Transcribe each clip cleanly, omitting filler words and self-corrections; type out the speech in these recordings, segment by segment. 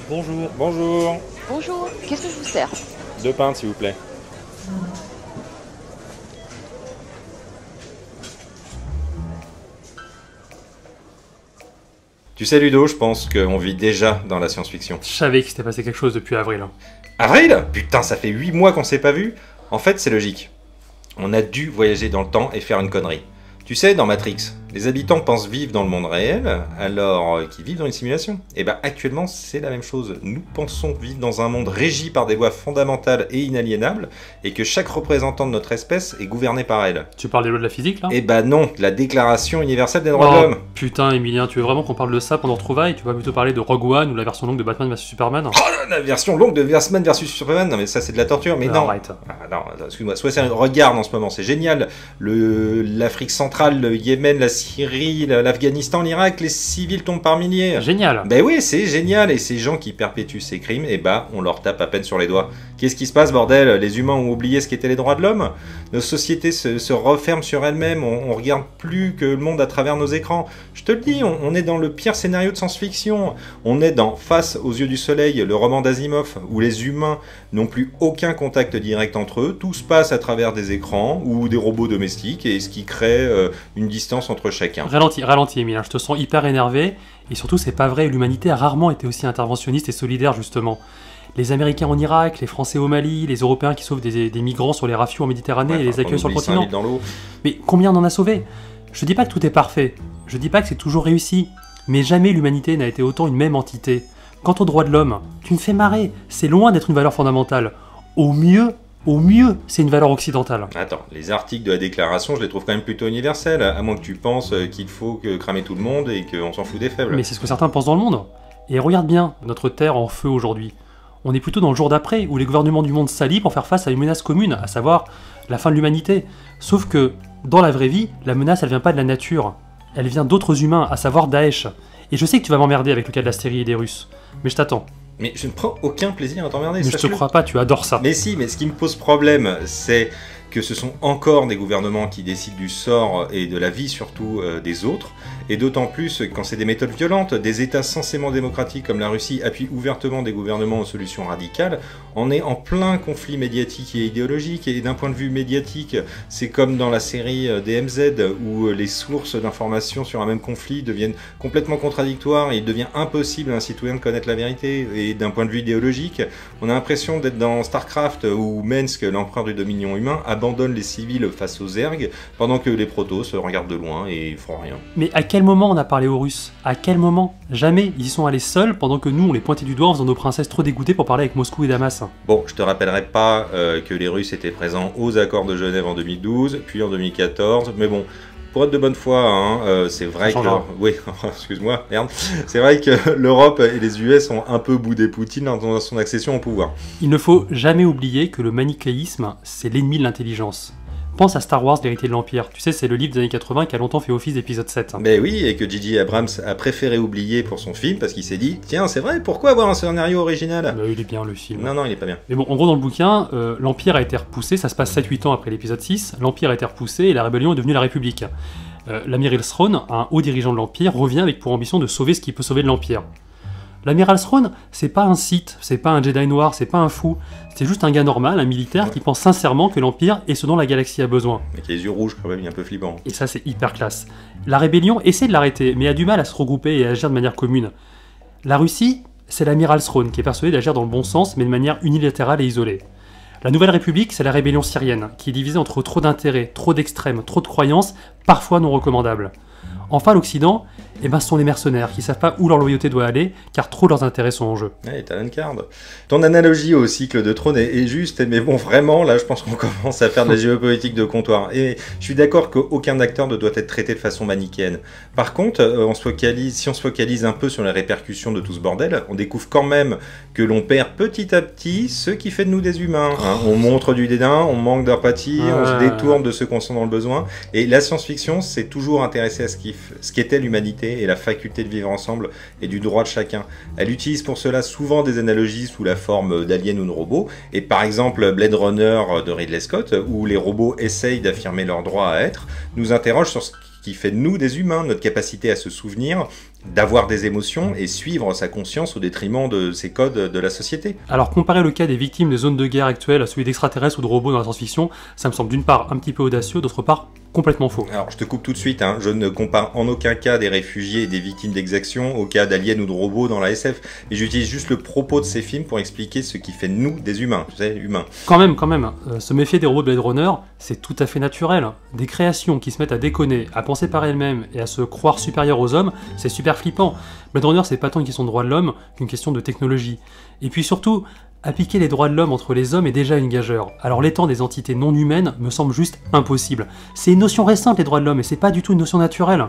Bonjour. Bonjour. Bonjour, qu'est-ce que je vous sers? 2 pintes, s'il vous plaît. Tu sais, Ludo, je pense qu'on vit déjà dans la science-fiction. Je savais qu'il s'était passé quelque chose depuis avril. Avril? Putain, ça fait 8 mois qu'on s'est pas vu. En fait, c'est logique. On a dû voyager dans le temps et faire une connerie. Tu sais, dans Matrix, les habitants pensent vivre dans le monde réel, alors qu'ils vivent dans une simulation. Et bah actuellement, c'est la même chose. Nous pensons vivre dans un monde régi par des lois fondamentales et inaliénables, et que chaque représentant de notre espèce est gouverné par elle. Tu parles des lois de la physique, là? Et bah non, la Déclaration universelle des droits de l'homme. Putain, Emilien, tu veux vraiment qu'on parle de ça pendant retrouvailles? Tu vas plutôt parler de Rogue One ou la version longue de Batman vs Superman? Oh, la version longue de Batman vs Superman, non mais ça c'est de la torture, mais non. Arrête. Ah, non, excuse-moi, soit c'est un regard en ce moment, c'est génial. L'Afrique centrale, le Yémen, la Syrie, l'Afghanistan, l'Irak, les civils tombent par milliers. Génial. Ben oui, c'est génial, et ces gens qui perpétuent ces crimes, eh ben, on leur tape à peine sur les doigts. Qu'est-ce qui se passe, bordel? Les humains ont oublié ce qu'étaient les droits de l'homme? Nos sociétés se referment sur elles-mêmes, on regarde plus que le monde à travers nos écrans. Je te le dis, on est dans le pire scénario de science-fiction. On est dans Face aux yeux du soleil, le roman d'Asimov, où les humains n'ont plus aucun contact direct entre eux, tout se passe à travers des écrans ou des robots domestiques, et ce qui crée une distance entre chacun. Ralentis, Emilien, je te sens hyper énervé, et surtout c'est pas vrai, l'humanité a rarement été aussi interventionniste et solidaire justement. Les Américains en Irak, les Français au Mali, les Européens qui sauvent des migrants sur les rafiaux en Méditerranée et les accueillent sur le continent. Dans l'eau. Mais combien on en a sauvé? Je dis pas que tout est parfait, je dis pas que c'est toujours réussi, mais jamais l'humanité n'a été autant une même entité. Quant aux droits de l'homme, tu me fais marrer, c'est loin d'être une valeur fondamentale. Au mieux, c'est une valeur occidentale. Attends, les articles de la déclaration, je les trouve quand même plutôt universels, à moins que tu penses qu'il faut cramer tout le monde et qu'on s'en fout des faibles. Mais c'est ce que certains pensent dans le monde. Et regarde bien, notre Terre en feu aujourd'hui. On est plutôt dans le jour d'après, où les gouvernements du monde s'allient pour faire face à une menace commune, à savoir la fin de l'humanité. Sauf que, dans la vraie vie, la menace, elle vient pas de la nature. Elle vient d'autres humains, à savoir Daesh. Et je sais que tu vas m'emmerder avec le cas de la Syrie et des Russes. Mais je t'attends. Mais je ne prends aucun plaisir à t'emmerder. Mais je te crois pas, tu adores ça. Mais si, mais ce qui me pose problème, c'est que ce sont encore des gouvernements qui décident du sort et de la vie surtout des autres, et d'autant plus quand c'est des méthodes violentes. Des États censément démocratiques comme la Russie appuient ouvertement des gouvernements aux solutions radicales. On est en plein conflit médiatique et idéologique, et d'un point de vue médiatique, c'est comme dans la série DMZ, où les sources d'informations sur un même conflit deviennent complètement contradictoires, et il devient impossible à un citoyen de connaître la vérité. Et d'un point de vue idéologique, on a l'impression d'être dans StarCraft, où Mensk, l'empereur du dominion humain, abandonne les civils face aux Zergs, pendant que les Protoss se regardent de loin et feront rien. Mais à quel moment on a parlé aux Russes? À quel moment? Jamais. Ils y sont allés seuls, pendant que nous, on les pointait du doigt en faisant nos princesses trop dégoûtées pour parler avec Moscou et Damas. Bon, je te rappellerai pas que les Russes étaient présents aux accords de Genève en 2012, puis en 2014, mais bon, pour être de bonne foi, hein, c'est vrai que... Oui, excuse-moi, merde. C'est vrai que l'Europe et les US ont un peu boudé Poutine dans son accession au pouvoir. Il ne faut jamais oublier que le manichéisme, c'est l'ennemi de l'intelligence. Pense à Star Wars, l'héritier de l'Empire. Tu sais, c'est le livre des années 80 qui a longtemps fait office d'épisode 7. Ben oui, et que J.J. Abrams a préféré oublier pour son film, parce qu'il s'est dit, tiens, c'est vrai, pourquoi avoir un scénario original? Il est bien, le film. Non, il est pas bien. Mais bon, en gros, dans le bouquin, l'Empire a été repoussé, ça se passe 7-8 ans après l'épisode 6, l'Empire a été repoussé et la rébellion est devenue la République. L'amiral Throne, un haut dirigeant de l'Empire, revient avec pour ambition de sauver ce qui peut sauver de l'Empire. L'amiral Throne, c'est pas un Sith, c'est pas un Jedi noir, c'est pas un fou, c'est juste un gars normal, un militaire qui pense sincèrement que l'Empire est ce dont la galaxie a besoin. Mais qui a les yeux rouges quand même, il est un peu flippant. Et ça, c'est hyper classe. La rébellion essaie de l'arrêter, mais a du mal à se regrouper et à agir de manière commune. La Russie, c'est l'amiral Throne qui est persuadé d'agir dans le bon sens, mais de manière unilatérale et isolée. La Nouvelle République, c'est la rébellion syrienne, qui est divisée entre trop d'intérêts, trop d'extrêmes, trop de croyances, parfois non recommandables. Enfin, l'Occident, ce sont les mercenaires qui savent pas où leur loyauté doit aller, car trop leurs intérêts sont en jeu. Ouais, Talon Card. Ton analogie au cycle de trône est juste, mais bon, vraiment, là, je pense qu'on commence à faire de la géopolitique de comptoir. Et je suis d'accord qu'aucun acteur ne doit être traité de façon manichéenne. Par contre, si on se focalise un peu sur les répercussions de tout ce bordel, on découvre quand même que l'on perd petit à petit ce qui fait de nous des humains. Hein. On montre du dédain, on manque d'empathie, on se détourne de ceux qu'on sent dans le besoin. Et la science-fiction s'est toujours intéressée à ce qu'était l'humanité et la faculté de vivre ensemble et du droit de chacun. Elle utilise pour cela souvent des analogies sous la forme d'aliens ou de robots, et par exemple Blade Runner de Ridley Scott, où les robots essayent d'affirmer leur droit à être, nous interroge sur ce qui fait de nous des humains, notre capacité à se souvenir d'avoir des émotions et suivre sa conscience au détriment de ces codes de la société. Alors comparer le cas des victimes des zones de guerre actuelles à celui d'extraterrestres ou de robots dans la science-fiction, ça me semble d'une part un petit peu audacieux, d'autre part complètement faux. Alors je te coupe tout de suite, je ne compare en aucun cas des réfugiés et des victimes d'exactions au cas d'aliens ou de robots dans la SF, et j'utilise juste le propos de ces films pour expliquer ce qui fait de nous des humains, tu sais, humains. Quand même, se méfier des robots de Blade Runner, c'est tout à fait naturel. Des créations qui se mettent à déconner, à penser par elles-mêmes et à se croire supérieures aux hommes, c'est super flippant. Blade Runner, c'est pas tant une question de droits de l'homme qu'une question de technologie. Et puis surtout, appliquer les droits de l'homme entre les hommes est déjà une gageure. Alors l'étendre des entités non humaines me semble juste impossible. C'est une notion récente, les droits de l'homme, et c'est pas du tout une notion naturelle.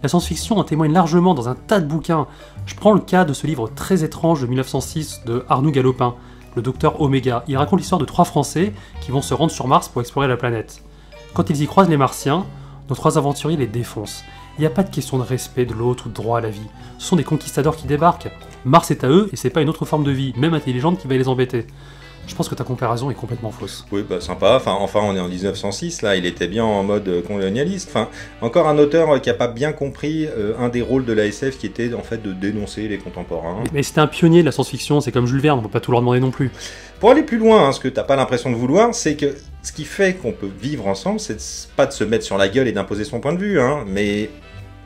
La science-fiction en témoigne largement dans un tas de bouquins. Je prends le cas de ce livre très étrange de 1906 de Arnoux Galopin, le docteur Oméga. Il raconte l'histoire de 3 Français qui vont se rendre sur Mars pour explorer la planète. Quand ils y croisent les Martiens, nos 3 aventuriers les défoncent. Il n'y a pas de question de respect de l'autre ou de droit à la vie. Ce sont des conquistadors qui débarquent. Mars est à eux et c'est pas une autre forme de vie, même intelligente, qui va les embêter. Je pense que ta comparaison est complètement fausse. Oui, bah sympa, enfin on est en 1906, là, il était bien en mode colonialiste. Enfin, encore un auteur qui a pas bien compris un des rôles de la SF qui était en fait de dénoncer les contemporains. Mais c'était un pionnier de la science-fiction, c'est comme Jules Verne, on peut pas tout leur demander non plus. Pour aller plus loin, ce que t'as pas l'impression de vouloir, c'est que ce qui fait qu'on peut vivre ensemble, c'est pas de se mettre sur la gueule et d'imposer son point de vue, mais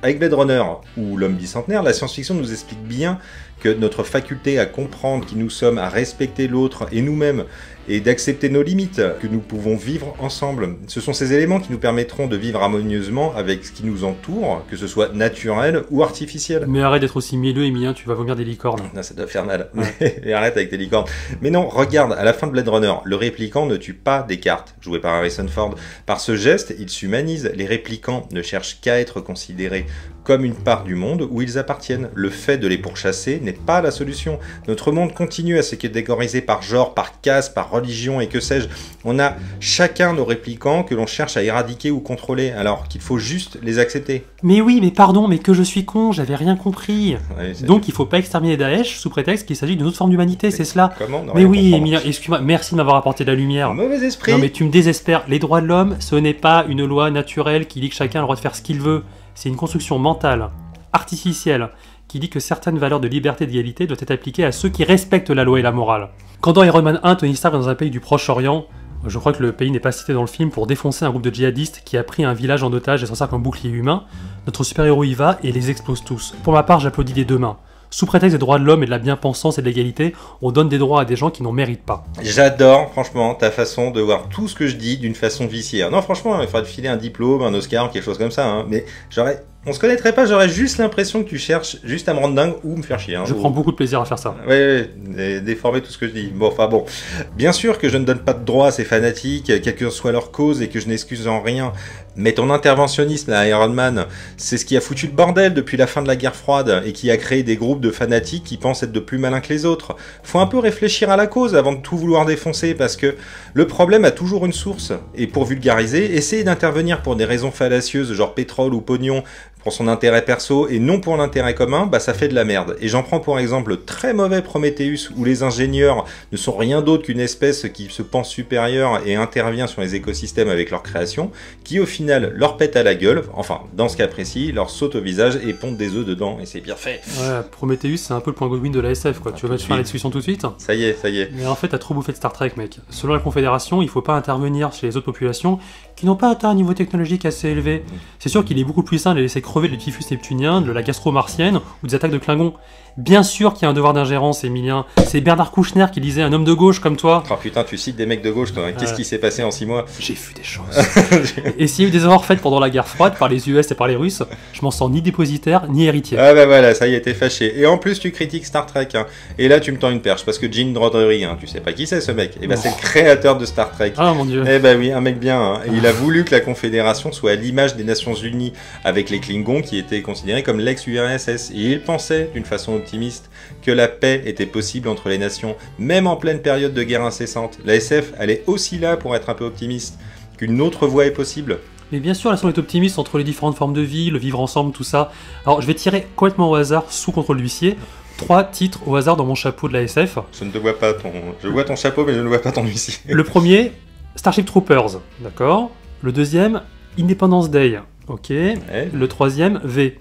avec Blade Runner ou L'Homme bicentenaire, la science-fiction nous explique bien que notre faculté à comprendre qui nous sommes, à respecter l'autre et nous-mêmes, et d'accepter nos limites, que nous pouvons vivre ensemble. Ce sont ces éléments qui nous permettront de vivre harmonieusement avec ce qui nous entoure, que ce soit naturel ou artificiel. Mais arrête d'être aussi mielleux, Emilien, tu vas vomir des licornes. Non, ça doit faire mal. Ouais. Et arrête avec tes licornes. Mais non, regarde, à la fin de Blade Runner, le répliquant ne tue pas Descartes, joué par Harrison Ford. Par ce geste, il s'humanise. Les réplicants ne cherchent qu'à être considérés comme une part du monde où ils appartiennent. Le fait de les pourchasser n'est pas la solution. Notre monde continue à se catégoriser par genre, par caste, par religion et que sais-je. On a chacun nos réplicants que l'on cherche à éradiquer ou contrôler, alors qu'il faut juste les accepter. Mais oui, mais pardon, mais que je suis con, j'avais rien compris. Ouais, donc il faut pas exterminer Daesh sous prétexte qu'il s'agit d'une autre forme d'humanité, c'est cela. Comment Mais oui, Emilien, excuse-moi, merci de m'avoir apporté de la lumière. Mauvais esprit. Non mais tu me désespères, les droits de l'homme, ce n'est pas une loi naturelle qui dit que chacun a le droit de faire ce qu'il veut. C'est une construction mentale, artificielle, qui dit que certaines valeurs de liberté et d'égalité doivent être appliquées à ceux qui respectent la loi et la morale. Quand dans Iron Man 1, Tony Stark est dans un pays du Proche-Orient, je crois que le pays n'est pas cité dans le film, pour défoncer un groupe de djihadistes qui a pris un village en otage et s'en sert comme bouclier humain, notre super-héros y va et les explose tous. Pour ma part, j'applaudis des 2 mains. Sous prétexte des droits de l'homme et de la bien-pensance et de l'égalité, on donne des droits à des gens qui n'en méritent pas. J'adore, franchement, ta façon de voir tout ce que je dis d'une façon vicière. Non, franchement, il faudrait te filer un diplôme, un Oscar, quelque chose comme ça, mais on se connaîtrait pas, j'aurais juste l'impression que tu cherches juste à me rendre dingue ou me faire chier. Je prends beaucoup de plaisir à faire ça. Ouais, déformer tout ce que je dis. Bon. Bien sûr que je ne donne pas de droit à ces fanatiques, quelle que soit leur cause, et que je n'excuse en rien. Mais ton interventionnisme à Iron Man, c'est ce qui a foutu le bordel depuis la fin de la guerre froide, et qui a créé des groupes de fanatiques qui pensent être de plus malins que les autres. Faut un peu réfléchir à la cause avant de tout vouloir défoncer, parce que le problème a toujours une source. Et pour vulgariser, essayer d'intervenir pour des raisons fallacieuses, genre pétrole ou pognon, pour son intérêt perso et non pour l'intérêt commun, ça fait de la merde. Et j'en prends pour exemple le très mauvais Prometheus où les ingénieurs ne sont rien d'autre qu'une espèce qui se pense supérieure et intervient sur les écosystèmes avec leur création, qui au final leur pète à la gueule, enfin dans ce cas précis, leur saute au visage et pondent des œufs dedans et c'est bien fait. Ouais, Prometheus c'est un peu le point Godwin de la SF quoi, tu veux mettre fin à la discussion tout de suite ? Ça y est. Mais en fait t'as trop bouffé de Star Trek mec. Selon la Confédération, il faut pas intervenir chez les autres populations qui n'ont pas atteint un niveau technologique assez élevé. C'est sûr qu'il est beaucoup plus sain de les laisser crever le typhus neptunien, de la gastro martienne ou des attaques de Klingons. Bien sûr qu'il y a un devoir d'ingérence, Emilien. C'est Bernard Kouchner qui disait un homme de gauche comme toi. Oh putain, tu cites des mecs de gauche, toi. Qu'est-ce qui s'est passé en 6 mois ? J'ai vu des choses. Et s'il y a eu des erreurs faites pendant la guerre froide par les US et par les Russes, je m'en sens ni dépositaire ni héritier. Ah bah voilà, ça y est, t'es fâché. Et en plus, tu critiques Star Trek. Et là, tu me tends une perche parce que Gene Roddenberry, tu sais pas qui c'est ce mec. Et c'est le créateur de Star Trek. Ah mon dieu. Eh bah oui, un mec bien. Et il a voulu que la Confédération soit à l'image des Nations Unies avec les Klingons qui étaient considérés comme l'ex-URSS. Et il pensait, d'une façon optimiste, que la paix était possible entre les nations, même en pleine période de guerre incessante. La SF, elle est aussi là pour être un peu optimiste, qu'une autre voie est possible. Mais bien sûr, la on est optimiste entre les différentes formes de vie, le vivre ensemble, tout ça. Alors, je vais tirer complètement au hasard, sous contrôle d'huissier, 3 titres au hasard dans mon chapeau de la SF. Je ne te vois pas Je vois ton chapeau, mais je ne vois pas ton huissier. Le premier, Starship Troopers, d'accord. Le deuxième, Independence Day, ok. Ouais. Le troisième, V.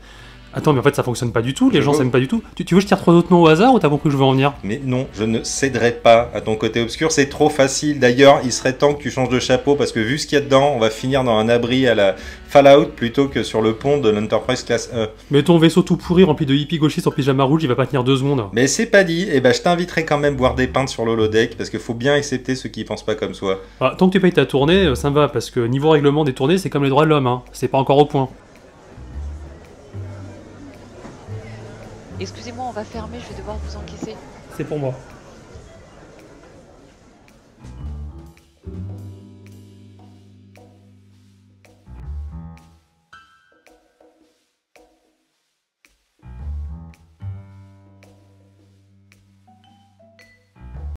Attends, mais en fait ça fonctionne pas du tout, les Je gens veux- s'aiment pas du tout. Tu veux que je tire 3 autres noms au hasard ou t'as compris où je veux en venir? Mais non, je ne céderai pas à ton côté obscur, c'est trop facile. D'ailleurs, il serait temps que tu changes de chapeau parce que vu ce qu'il y a dedans, on va finir dans un abri à la Fallout plutôt que sur le pont de l'Enterprise classe 1. Mais ton vaisseau tout pourri rempli de hippies gauchistes en pyjama rouge, il va pas tenir 2 secondes. Mais c'est pas dit, et ben je t'inviterai quand même boire des pintes sur l'holodeck parce qu'il faut bien accepter ceux qui pensent pas comme soi. Ah, tant que tu payes ta tournée, ça me va, parce que niveau règlement des tournées, c'est comme les droits de l'homme, hein. C'est pas encore au point. Excusez-moi, on va fermer, je vais devoir vous encaisser. C'est pour moi.